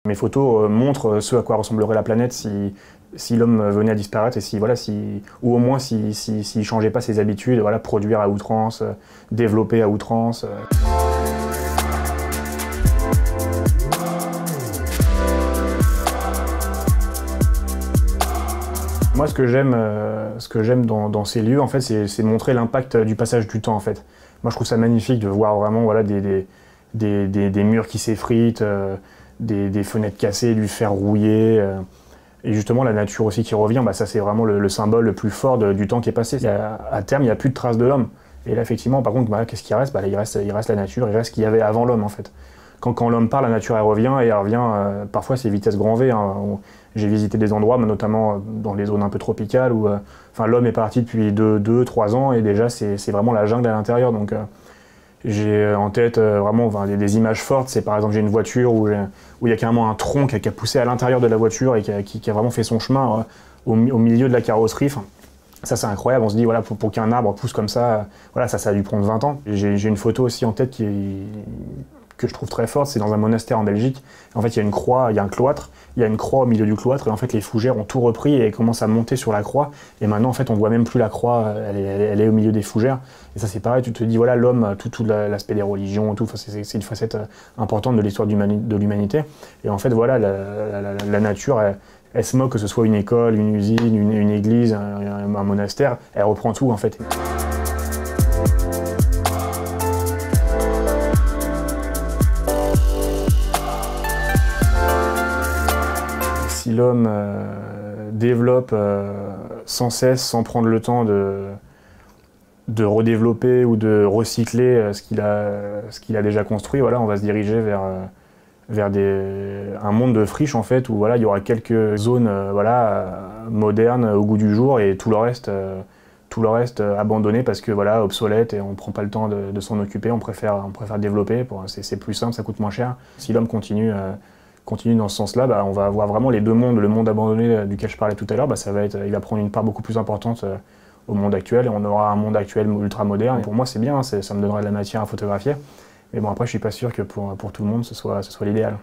Mes photos montrent ce à quoi ressemblerait la planète si l'homme venait à disparaître et ou au moins s'il changeait pas ses habitudes, voilà, produire à outrance, développer à outrance. Moi, ce que j'aime dans ces lieux, en fait, c'est montrer l'impact du passage du temps, en fait. Moi, je trouve ça magnifique de voir vraiment, voilà, des murs qui s'effritent, des fenêtres cassées, du fer rouillé. Et justement, la nature aussi qui revient, bah, ça c'est vraiment le symbole le plus fort du temps qui est passé. À terme, il n'y a plus de traces de l'homme. Et là, effectivement, par contre, bah, qu'est-ce qui reste? Bah, il reste la nature, il reste ce qu'il y avait avant l'homme, en fait. Quand l'homme part, la nature elle revient, et elle revient, parfois c'est vitesse grand V. Hein. J'ai visité des endroits, notamment dans les zones un peu tropicales, où l'homme est parti depuis 2-3 ans, et déjà c'est vraiment la jungle à l'intérieur. Donc j'ai en tête vraiment des images fortes. C'est par exemple, j'ai une voiture où il y a carrément un tronc qui a poussé à l'intérieur de la voiture et qui a vraiment fait son chemin au milieu de la carrosserie. Enfin, ça c'est incroyable, on se dit voilà, pour qu'un arbre pousse comme ça, voilà, ça a dû prendre 20 ans. J'ai une photo aussi en tête que je trouve très forte, c'est dans un monastère en Belgique. En fait, il y a une croix, il y a un cloître, il y a une croix au milieu du cloître, et en fait les fougères ont tout repris et commencent à monter sur la croix. Et maintenant, en fait, on voit même plus la croix, elle est au milieu des fougères. Et ça, c'est pareil, tu te dis, voilà, l'homme, tout l'aspect des religions, tout, c'est une facette importante de l'histoire de l'humanité. Et en fait, voilà, la nature, elle se moque, que ce soit une école, une usine, une église, un monastère, elle reprend tout, en fait. Si l'homme développe sans cesse, sans prendre le temps de redévelopper ou de recycler ce qu'il a déjà construit, voilà, on va se diriger vers un monde de friches, en fait, où voilà, il y aura quelques zones modernes au goût du jour, et tout le reste abandonné parce que voilà, obsolète, et on ne prend pas le temps de s'en occuper, on préfère développer, c'est plus simple, ça coûte moins cher. Si l'homme continue dans ce sens-là, bah, on va avoir vraiment les deux mondes. Le monde abandonné duquel je parlais tout à l'heure, bah, il va prendre une part beaucoup plus importante au monde actuel, et on aura un monde actuel ultra moderne. Et pour moi, c'est bien, ça me donnera de la matière à photographier. Mais bon, après, je suis pas sûr que pour tout le monde, ce soit l'idéal.